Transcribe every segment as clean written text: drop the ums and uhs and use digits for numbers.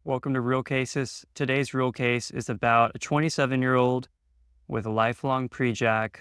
Welcome to Real Cases. Today's real case is about a 27-year-old with a lifelong Prejac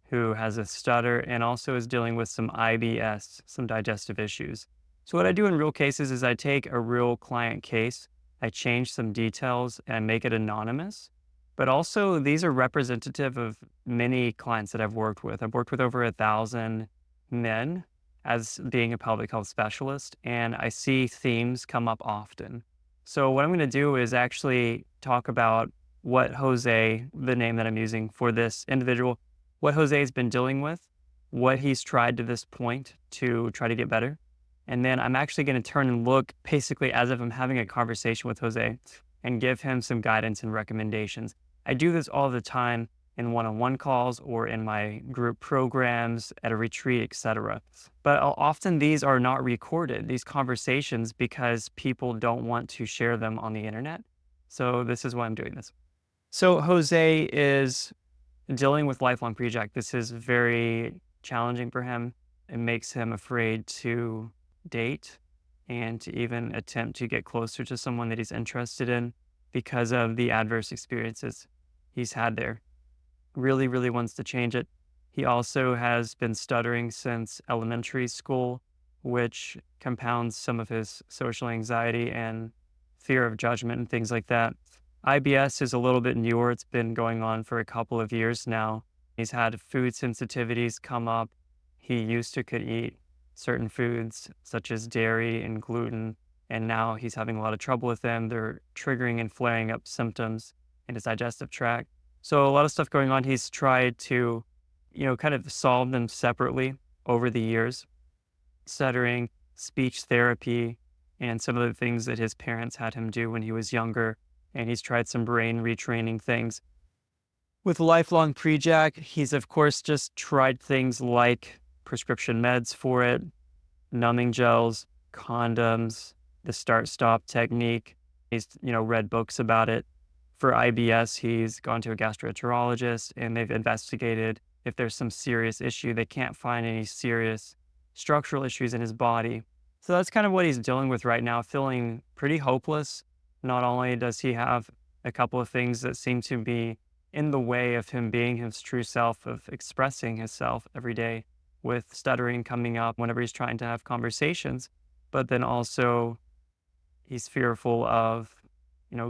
who has a stutter and also is dealing with some IBS, some digestive issues. So what I do in real cases is I take a real client case, I change some details and I make it anonymous. But also these are representative of many clients that I've worked with. I've worked with over 1,000 men as being a pelvic health specialist, and I see themes come up often. So what I'm going to do is actually talk about what Jose, the name that I'm using for this individual, what Jose has been dealing with, what he's tried to this point to try to get better. And then I'm actually going to turn and look basically as if I'm having a conversation with Jose and give him some guidance and recommendations. I do this all the time in one-on-one calls or in my group programs at a retreat, etc. But often these are not recorded, these conversations, because people don't want to share them on the internet. So this is why I'm doing this. So Jose is dealing with lifelong Prejac. This is very challenging for him. It makes him afraid to date and to even attempt to get closer to someone that he's interested in because of the adverse experiences he's had there. Really, really wants to change it. He also has been stuttering since elementary school, which compounds some of his social anxiety and fear of judgment and things like that. IBS is a little bit newer. It's been going on for a couple of years now. He's had food sensitivities come up. He used to could eat certain foods such as dairy and gluten, and now he's having a lot of trouble with them. They're triggering and flaring up symptoms in his digestive tract. So a lot of stuff going on. He's tried to, kind of solve them separately over the years. Stuttering, speech therapy, and some of the things that his parents had him do when he was younger. And he's tried some brain retraining things. With lifelong Prejac, he's of course just tried things like prescription meds for it, numbing gels, condoms, the start-stop technique. He's, read books about it. For IBS, he's gone to a gastroenterologist and they've investigated if there's some serious issue. They can't find any serious structural issues in his body. So that's kind of what he's dealing with right now, feeling pretty hopeless. Not only does he have a couple of things that seem to be in the way of him being his true self, of expressing himself every day, with stuttering coming up whenever he's trying to have conversations, but then also he's fearful of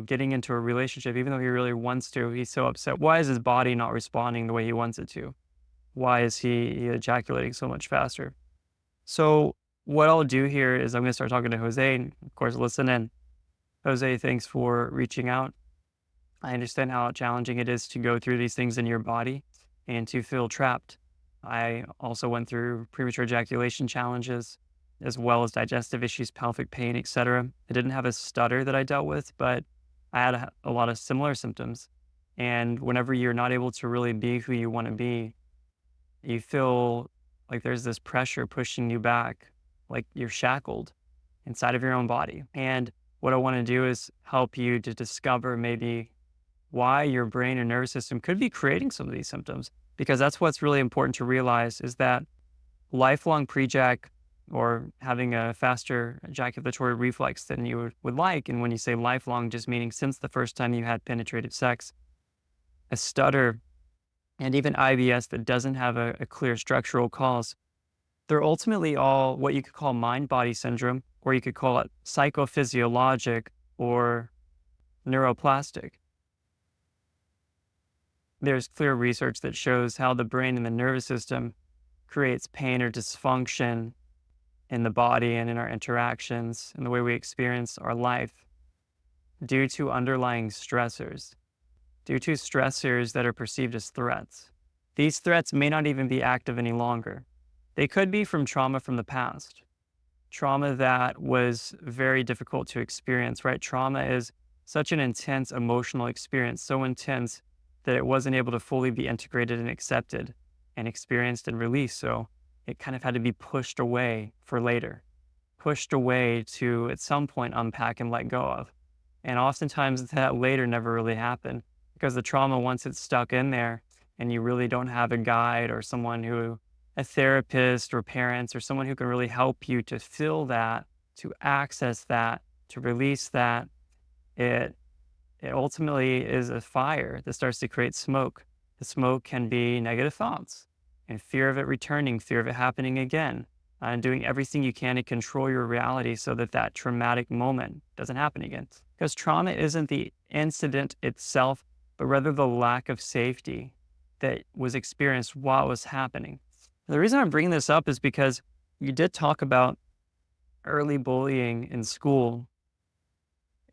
getting into a relationship, even though he really wants to. He's so upset. Why is his body not responding the way he wants it to? Why is he ejaculating so much faster? So what I'll do here is I'm going to start talking to Jose, and of course, listen in. Jose, thanks for reaching out. I understand how challenging it is to go through these things in your body and to feel trapped. I also went through premature ejaculation challenges, as well as digestive issues, pelvic pain, etc. I didn't have a stutter that I dealt with, but I had a lot of similar symptoms. And whenever you're not able to really be who you want to be, you feel like there's this pressure pushing you back, like you're shackled inside of your own body. And what I want to do is help you to discover maybe why your brain and nervous system could be creating some of these symptoms, because that's what's really important to realize is that lifelong Prejac, or having a faster ejaculatory reflex than you would like. And when you say lifelong, just meaning since the first time you had penetrative sex, a stutter, and even IBS that doesn't have a clear structural cause, they're ultimately all what you could call mind-body syndrome, or you could call it psychophysiologic or neuroplastic. There's clear research that shows how the brain and the nervous system creates pain or dysfunction in the body and in our interactions and the way we experience our life due to underlying stressors, due to stressors that are perceived as threats. These threats may not even be active any longer. They could be from trauma from the past, trauma that was very difficult to experience, right? Trauma is such an intense emotional experience, so intense that it wasn't able to fully be integrated and accepted and experienced and released. So it kind of had to be pushed away for later, pushed away to at some point unpack and let go of. And oftentimes that later never really happened because the trauma, once it's stuck in there and you really don't have a guide or someone who, a therapist or parents or someone who can really help you to feel that, to access that, to release that, It it ultimately is a fire that starts to create smoke. The smoke can be negative thoughts and fear of it returning, fear of it happening again, and doing everything you can to control your reality so that that traumatic moment doesn't happen again. Because trauma isn't the incident itself, but rather the lack of safety that was experienced while it was happening. The reason I'm bringing this up is because you did talk about early bullying in school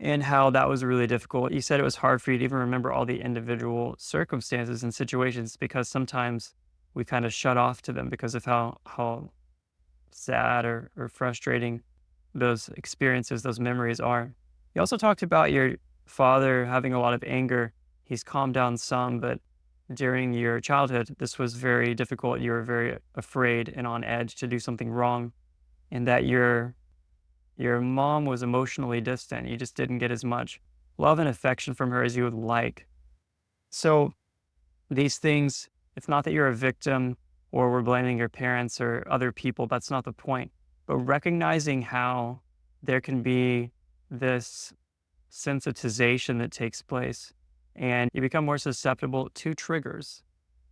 and how that was really difficult. You said it was hard for you to even remember all the individual circumstances and situations because sometimes we kind of shut off to them because of how sad or frustrating those experiences, those memories are. You also talked about your father having a lot of anger. He's calmed down some, but during your childhood, this was very difficult. You were very afraid and on edge to do something wrong, and that your mom was emotionally distant. You just didn't get as much love and affection from her as you would like. So these things, it's not that you're a victim or we're blaming your parents or other people. That's not the point. But recognizing how there can be this sensitization that takes place and you become more susceptible to triggers.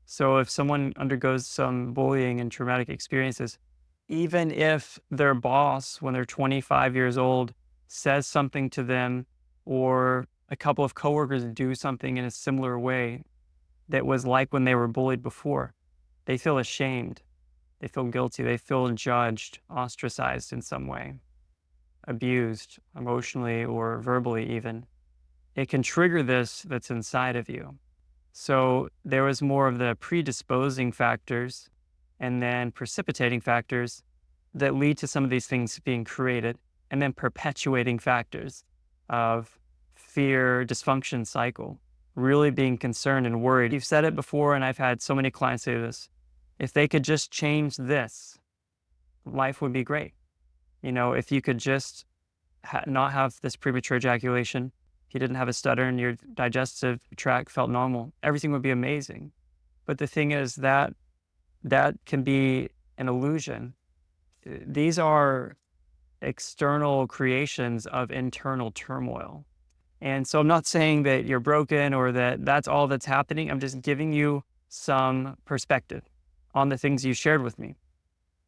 So if someone undergoes some bullying and traumatic experiences, even if their boss, when they're 25 years old, says something to them, or a couple of coworkers do something in a similar way that was like when they were bullied before, they feel ashamed, they feel guilty, they feel judged, ostracized in some way, abused emotionally or verbally even. It can trigger this that's inside of you. So there was more of the predisposing factors and then precipitating factors that lead to some of these things being created, and then perpetuating factors of fear, dysfunction cycle, really being concerned and worried. You've said it before, and I've had so many clients say this. If they could just change this, life would be great. You know, if you could just not have this premature ejaculation, if you didn't have a stutter and your digestive tract felt normal, everything would be amazing. But the thing is that that can be an illusion. These are external creations of internal turmoil. And so I'm not saying that you're broken or that that's all that's happening. I'm just giving you some perspective on the things you shared with me.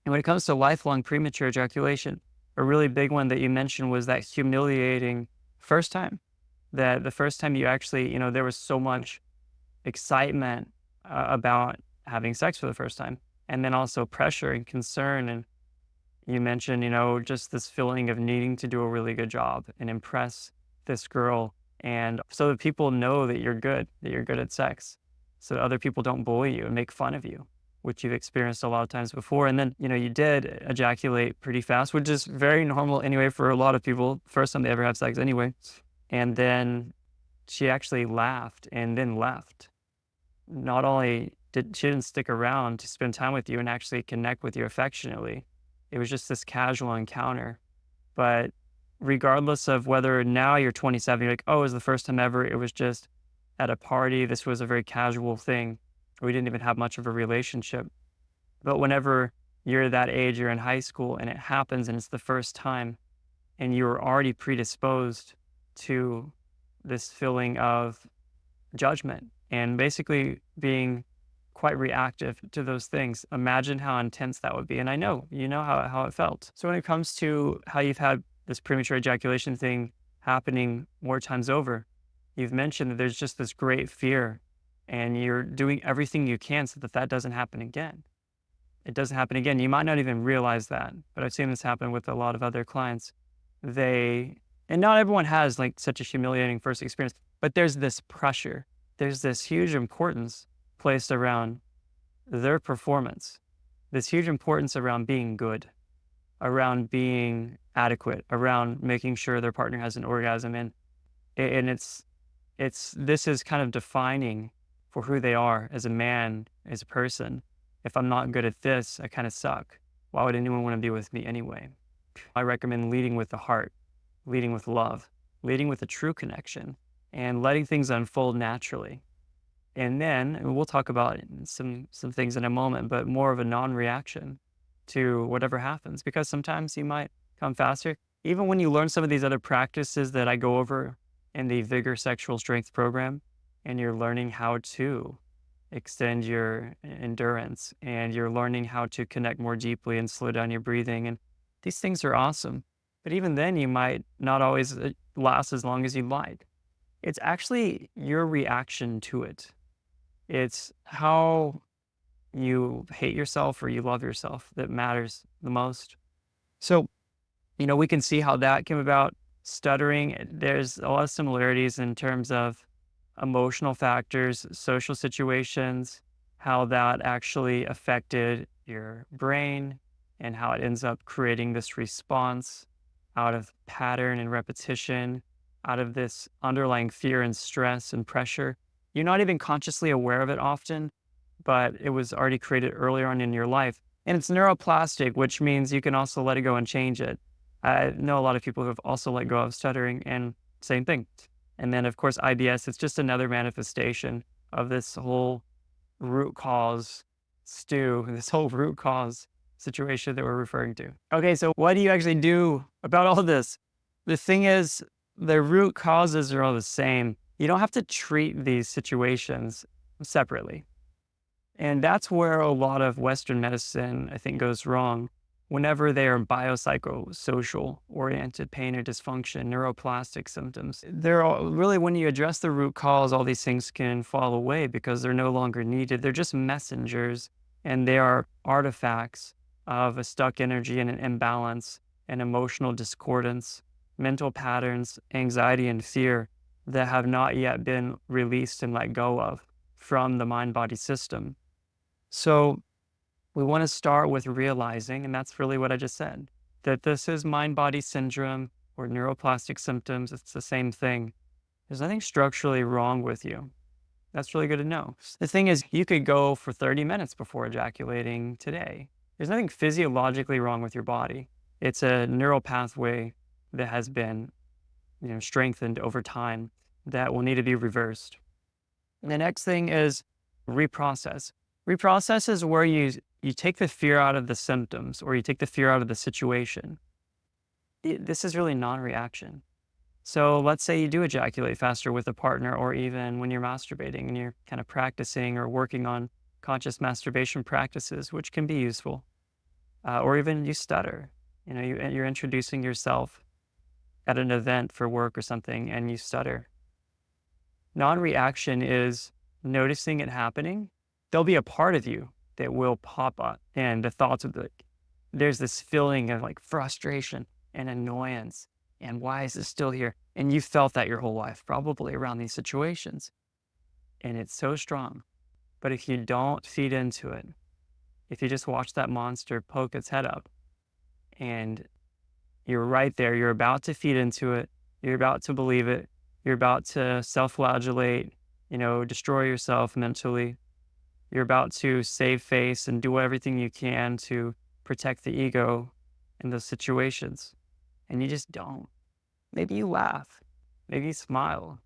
And when it comes to lifelong premature ejaculation, a really big one that you mentioned was that humiliating first time. That the first time you actually, there was so much excitement about having sex for the first time, and then also pressure and concern. And you mentioned, just this feeling of needing to do a really good job and impress this girl. And so that people know that you're good at sex. So that other people don't bully you and make fun of you, which you've experienced a lot of times before. And then, you did ejaculate pretty fast, which is very normal anyway for a lot of people. First time they ever have sex anyway. And then she actually laughed and then left. Not only she didn't stick around to spend time with you and actually connect with you affectionately. It was just this casual encounter. But regardless of whether now you're 27, you're like, oh, it was the first time ever. It was just at a party. This was a very casual thing. We didn't even have much of a relationship. But whenever you're that age, you're in high school and it happens and it's the first time and you're already predisposed to this feeling of judgment and basically being quite reactive to those things. Imagine how intense that would be. And I know, how it felt. So when it comes to how you've had this premature ejaculation thing happening more times over, you've mentioned that there's just this great fear and you're doing everything you can so that that doesn't happen again. It doesn't happen again. You might not even realize that, but I've seen this happen with a lot of other clients. And not everyone has like such a humiliating first experience, but there's this pressure. There's this huge importance placed around their performance, this huge importance around being good, around being adequate, around making sure their partner has an orgasm. And this is kind of defining for who they are as a man, as a person. If I'm not good at this, I kind of suck. Why would anyone want to be with me anyway? I recommend leading with the heart, leading with love, leading with a true connection, and letting things unfold naturally. And then we'll talk about some things in a moment, but more of a non-reaction to whatever happens, because sometimes you might come faster. Even when you learn some of these other practices that I go over in the Vigor Sexual Strength program, and you're learning how to extend your endurance, and you're learning how to connect more deeply and slow down your breathing. And these things are awesome. But even then, you might not always last as long as you'd like. It's actually your reaction to it. It's how you hate yourself or you love yourself that matters the most. So, we can see how that came about. Stuttering, there's a lot of similarities in terms of emotional factors, social situations, how that actually affected your brain, and how it ends up creating this response out of pattern and repetition, out of this underlying fear and stress and pressure. You're not even consciously aware of it often, but it was already created earlier on in your life. And it's neuroplastic, which means you can also let it go and change it. I know a lot of people who have also let go of stuttering, and same thing. And then, of course, IBS, it's just another manifestation of this whole root cause this whole root cause situation that we're referring to. Okay, so what do you actually do about all of this? The thing is, the root causes are all the same. You don't have to treat these situations separately. And that's where a lot of Western medicine, I think, goes wrong. Whenever they are biopsychosocial oriented pain or dysfunction, neuroplastic symptoms, they're all, really, when you address the root cause, all these things can fall away because they're no longer needed. They're just messengers, and they are artifacts of a stuck energy and an imbalance, and emotional discordance, mental patterns, anxiety, and fear that have not yet been released and let go of from the mind-body system. So we want to start with realizing, and that's really what I just said, that this is mind-body syndrome or neuroplastic symptoms. It's the same thing. There's nothing structurally wrong with you. That's really good to know. The thing is, you could go for 30 minutes before ejaculating today. There's nothing physiologically wrong with your body. It's a neural pathway that has been, strengthened over time that will need to be reversed. The next thing is reprocess. Reprocess is where you take the fear out of the symptoms, or you take the fear out of the situation. This is really non-reaction. So let's say you do ejaculate faster with a partner, or even when you're masturbating and you're kind of practicing or working on conscious masturbation practices, which can be useful. Or even you stutter. You're introducing yourself at an event for work or something and you stutter. Non-reaction is noticing it happening. There'll be a part of you that will pop up, and the thoughts of there's this feeling of like frustration and annoyance, and why is this still here? And you felt that your whole life, probably around these situations. And it's so strong. But if you don't feed into it, if you just watch that monster poke its head up, and you're right there, you're about to feed into it, you're about to believe it, you're about to self-flagellate, destroy yourself mentally, you're about to save face and do everything you can to protect the ego in those situations, and you just don't. Maybe you laugh, maybe you smile.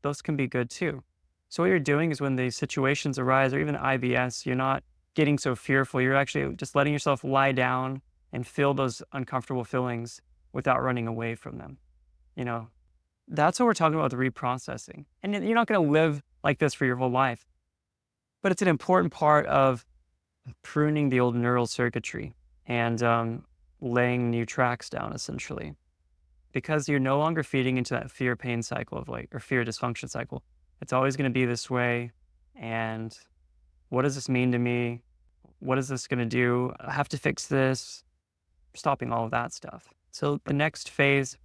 Those can be good too. So what you're doing is when these situations arise, or even IBS, you're not getting so fearful. You're actually just letting yourself lie down and feel those uncomfortable feelings without running away from them. That's what we're talking about with reprocessing. And you're not going to live like this for your whole life, but it's an important part of pruning the old neural circuitry and laying new tracks down, essentially, because you're no longer feeding into that fear pain cycle or fear dysfunction cycle. It's always going to be this way. And what does this mean to me? What is this going to do? I have to fix this. Stopping all of that stuff. So the next phase,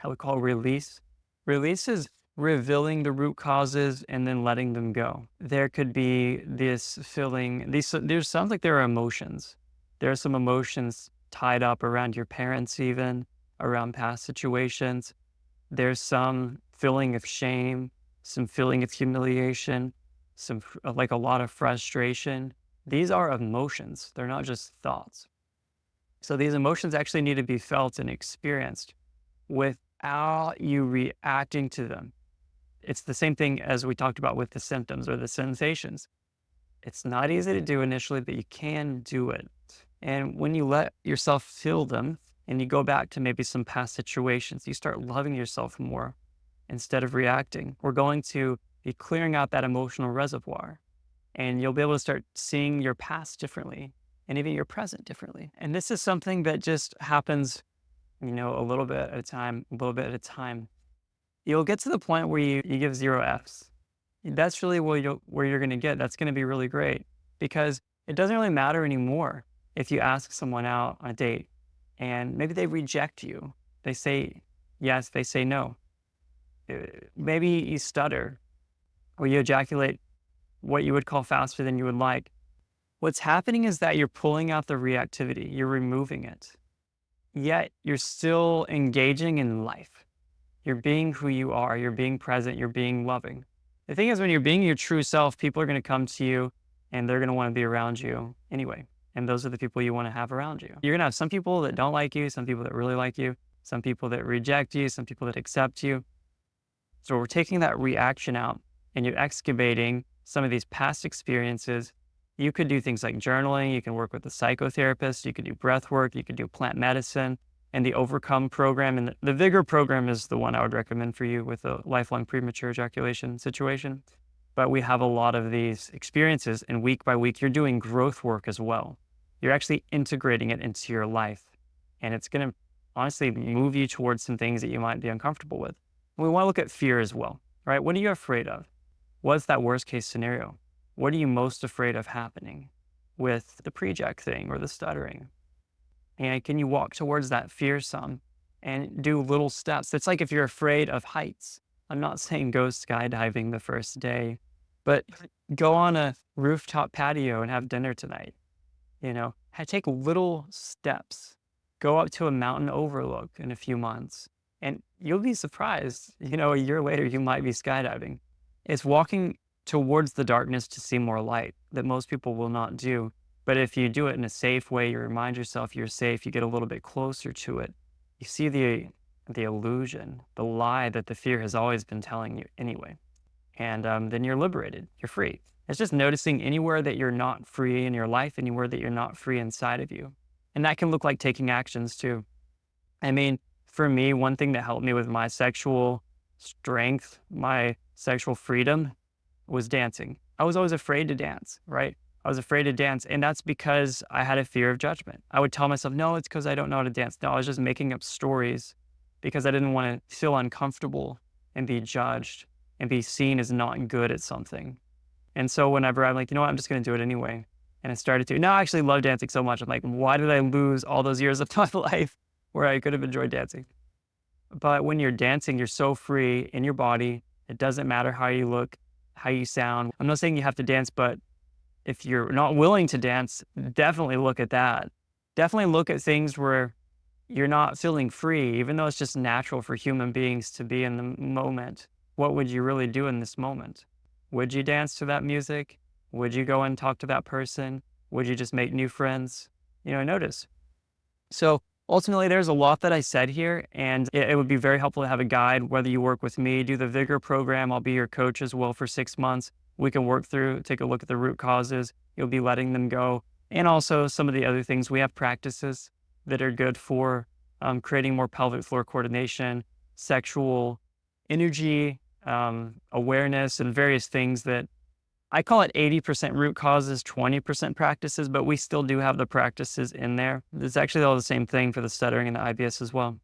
I would call release. Release is revealing the root causes and then letting them go. There could be this feeling, there sounds like there are emotions. There are some emotions tied up around your parents, even around past situations. There's some feeling of shame, some feeling of humiliation, like a lot of frustration. These are emotions. They're not just thoughts. So these emotions actually need to be felt and experienced without you reacting to them. It's the same thing as we talked about with the symptoms or the sensations. It's not easy to do initially, but you can do it. And when you let yourself feel them and you go back to maybe some past situations, you start loving yourself more instead of reacting. We're going to be clearing out that emotional reservoir, and you'll be able to start seeing your past differently and even your present differently. And this is something that just happens, a little bit at a time, a little bit at a time. You'll get to the point where you give 0 Fs. That's really where you're going to get. That's going to be really great, because it doesn't really matter anymore if you ask someone out on a date and maybe they reject you. They say yes, they say no. Maybe you stutter or you ejaculate what you would call faster than you would like. What's happening is that you're pulling out the reactivity, you're removing it, yet you're still engaging in life. You're being who you are, you're being present, you're being loving. The thing is, when you're being your true self, people are going to come to you and they're going to want to be around you anyway. And those are the people you want to have around you. You're going to have some people that don't like you, some people that really like you, some people that reject you, some people that accept you. So we're taking that reaction out and you're excavating some of these past experiences. You could do things like journaling, you can work with a psychotherapist, you could do breath work, you could do plant medicine, and the Overcome program. And the Vigor program is the one I would recommend for you with a lifelong premature ejaculation situation. But we have a lot of these experiences, and week by week, you're doing growth work as well. You're actually integrating it into your life. And it's going to honestly move you towards some things that you might be uncomfortable with. We want to look at fear as well, right? What are you afraid of? What's that worst case scenario? What are you most afraid of happening with the Prejac thing or the stuttering? And can you walk towards that fear some and do little steps? It's like if you're afraid of heights. I'm not saying go skydiving the first day, but go on a rooftop patio and have dinner tonight. Take little steps. Go up to a mountain overlook in a few months, and you'll be surprised. A year later, you might be skydiving. It's walking towards the darkness to see more light that most people will not do. But if you do it in a safe way, you remind yourself you're safe, you get a little bit closer to it. You see the illusion, the lie that the fear has always been telling you anyway. And then you're liberated, you're free. It's just noticing anywhere that you're not free in your life, anywhere that you're not free inside of you. And that can look like taking actions too. I mean, for me, one thing that helped me with my sexual strength, my sexual freedom, was dancing. I was always afraid to dance, right? I was afraid to dance, and that's because I had a fear of judgment. I would tell myself, no, it's because I don't know how to dance. No, I was just making up stories because I didn't want to feel uncomfortable and be judged and be seen as not good at something. And so whenever I'm like, I'm just going to do it anyway. And I started to. Now I actually love dancing so much. I'm like, why did I lose all those years of my life where I could have enjoyed dancing? But when you're dancing, you're so free in your body. It doesn't matter how you look, how you sound. I'm not saying you have to dance, but if you're not willing to dance, definitely look at that. Definitely look at things where you're not feeling free, even though it's just natural for human beings to be in the moment. What would you really do in this moment? Would you dance to that music? Would you go and talk to that person? Would you just make new friends? Notice. So ultimately, there's a lot that I said here, and it would be very helpful to have a guide, whether you work with me, do the Vigor program. I'll be your coach as well for 6 months. We can work through, take a look at the root causes. You'll be letting them go. And also some of the other things. We have practices that are good for creating more pelvic floor coordination, sexual energy, awareness, and various things that I call it 80% root causes, 20% practices, but we still do have the practices in there. It's actually all the same thing for the stuttering and the IBS as well.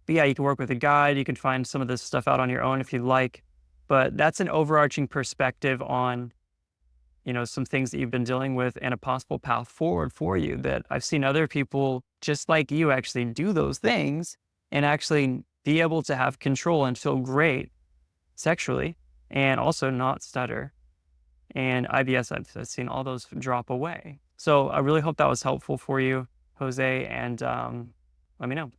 But yeah, you can work with a guide. You can find some of this stuff out on your own if you'd like. But that's an overarching perspective on, some things that you've been dealing with and a possible path forward for you, that I've seen other people just like you actually do those things and actually be able to have control and feel great sexually and also not stutter. And IBS, I've seen all those drop away. So I really hope that was helpful for you, Jose, and let me know.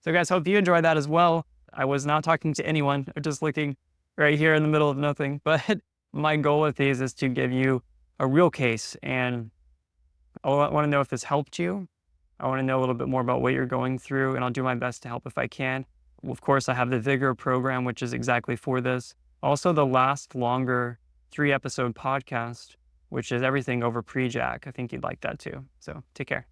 So guys, hope you enjoyed that as well. I was not talking to anyone, just looking right here in the middle of nothing. But my goal with these is to give you a real case. And I want to know if this helped you. I want to know a little bit more about what you're going through, and I'll do my best to help if I can. Of course, I have the Vigor program, which is exactly for this. Also, the Last Longer 3-episode podcast, which is everything over Prejac. I think you'd like that too. So take care.